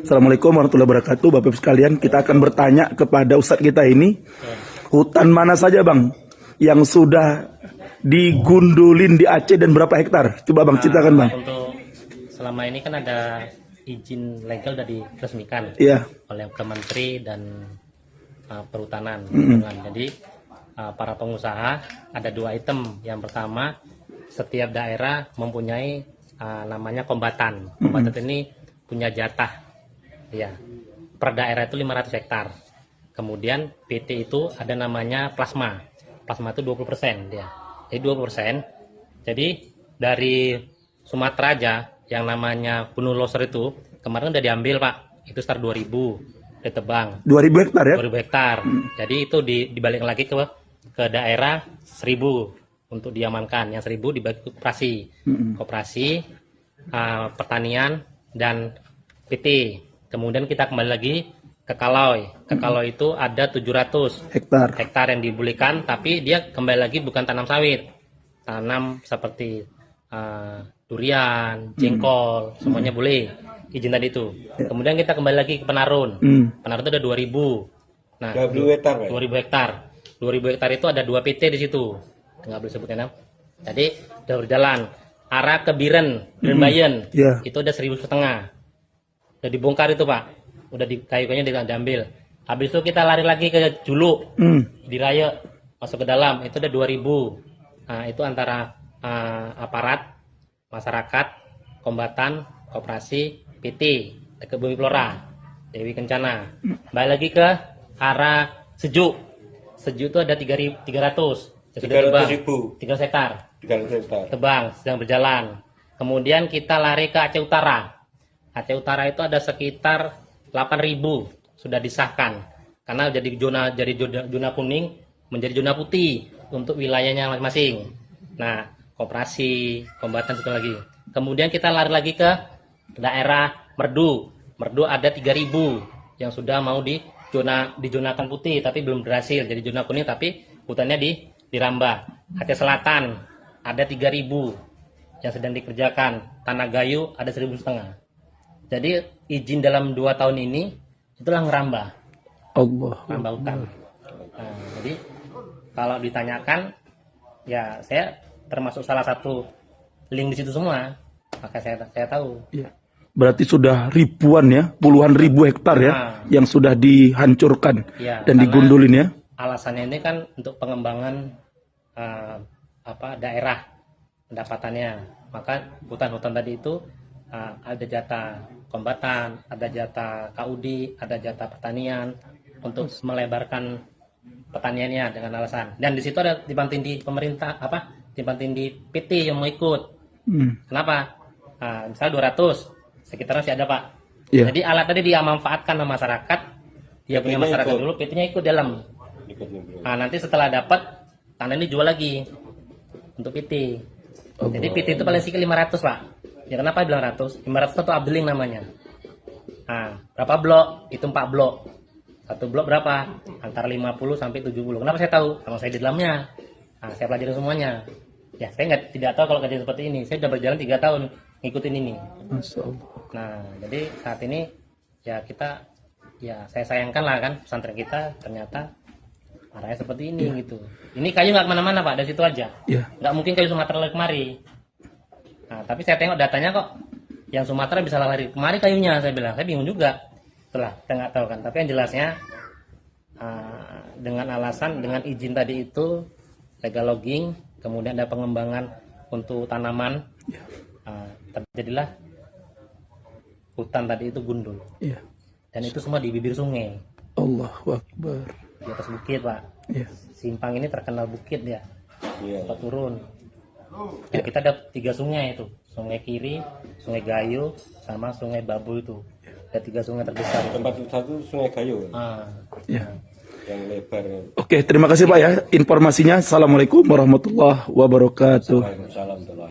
Assalamualaikum warahmatullahi wabarakatuh. Bapak Ibu sekalian, kita akan bertanya kepada Ustadz kita ini, hutan mana saja Bang yang sudah digundulin di Aceh dan berapa hektar? Coba Bang ceritakan Bang. Untuk selama ini kan ada izin legal sudah diresmikan oleh Kementeri dan Perhutanan. Jadi para pengusaha ada dua item. Yang pertama, setiap daerah mempunyai namanya kombatan. Kombatan ini punya jatah, ya, per daerah itu 500 hektar. Kemudian PT itu ada namanya plasma. Plasma itu 20% dia. Jadi 20%. Jadi dari Sumatera aja yang namanya Gunung Loser itu kemarin udah diambil Pak. Itu sekitar 2000 ditebang. 2000 hektar ya? 2000 hektar. Jadi itu dibalik lagi ke daerah 1000 untuk diamankan. Yang 1000 dibagi ke koperasi. Koperasi, pertanian dan PT. Kemudian kita kembali lagi ke Kaloy. Ke Kaloy itu ada 700 hektar yang dibolehkan, tapi dia kembali lagi bukan tanam sawit. Tanam seperti durian, jengkol, semuanya boleh. Izin tadi itu. Kemudian kita kembali lagi ke Penarun. Penarun itu ada 2000. Nah, 2000 hektar. 2000 hektar itu ada 2 PT di situ. Nggak boleh sebutnya. Jadi udah berjalan. Arah ke Biren, Bayan, itu ada 1.500. Udah dibongkar itu Pak. Udah kayu-kayunya diambil. Habis itu kita lari lagi ke Juluk. Di Raya, masuk ke dalam. Itu ada 2000. Nah, itu antara aparat, masyarakat, kombatan, koperasi, PT, dekat Bumi Flora, Dewi Kencana. Balik lagi ke arah Sejuk. Sejuk itu ada 300. 300 hektar. Tebang, sedang berjalan. Kemudian kita lari ke Aceh Utara. Aceh Utara itu ada sekitar 8.000 sudah disahkan. Karena jadi zona kuning menjadi zona putih untuk wilayahnya masing-masing. Nah, koperasi, kombatan itu lagi. Kemudian kita lari lagi ke daerah Merdu. Merdu ada 3.000 yang sudah mau dizonakan putih tapi belum berhasil. Jadi zona kuning tapi hutannya dirambah. Aceh Selatan ada 3.000 yang sedang dikerjakan. Tanah Gayo ada 1.500. Jadi izin dalam 2 tahun ini itulah ngerambah. Ngerambah hutan. Nah, jadi kalau ditanyakan, ya saya termasuk salah satu link di situ semua. Maka saya tahu. Ya. Berarti sudah ribuan ya, puluhan ribu hektar ya, yang sudah dihancurkan dan digundulin ya. Alasannya ini kan untuk pengembangan daerah pendapatannya. Maka hutan-hutan tadi itu ada jatah kombatan, ada jatah KUD, ada jatah pertanian untuk melebarkan pertaniannya dengan alasan. Dan di situ ada dibanting di pemerintah dibanting di PT yang mau ikut. Kenapa? Misalnya 200 sekitar masih ada Pak. Jadi alat tadi dia manfaatkan sama masyarakat, dia punya masyarakat dulu, PT-nya ikut dalam. Nanti setelah dapat tanah ini jual lagi untuk PT. Jadi PT itu paling sedikit 500 Pak. Ya kenapa bilang 100? 500 itu abdeling namanya. Berapa blok? Itu 4 blok. Satu blok berapa? Antara 50 sampai 70. Kenapa saya tahu? Karena saya di dalamnya. Saya pelajari semuanya. Ya saya tidak tahu kalau kejadian seperti ini. Saya sudah berjalan 3 tahun ngikutin ini. Nah, jadi saat ini ya kita, ya saya sayangkan lah kan pesantren kita ternyata arahnya seperti ini gitu. Ini kayu nggak kemana-mana Pak, dari situ aja. Nggak mungkin kayu Sumatera lari kemari. Nah, tapi saya tengok datanya kok yang Sumatera bisa lari kemari kayunya, saya bilang. Saya bingung juga. Setelah kita nggak tahu kan. Tapi yang jelasnya dengan alasan, dengan izin tadi itu legal logging, kemudian ada pengembangan untuk tanaman, terjadilah hutan tadi itu gundul. Dan itu semua di bibir sungai. Allahu Akbar. Di atas bukit Pak. Simpang ini terkenal bukit ya. Tempat turun. Ya, kita ada 3 sungai itu. Sungai Kiri, Sungai Gayo, sama Sungai Babu itu. Ada 3 sungai terbesar. Tempat satu Sungai Gayo. Yang lebar. Oke, terima kasih Pak ya informasinya. Assalamualaikum warahmatullahi wabarakatuh. Waalaikumsalam.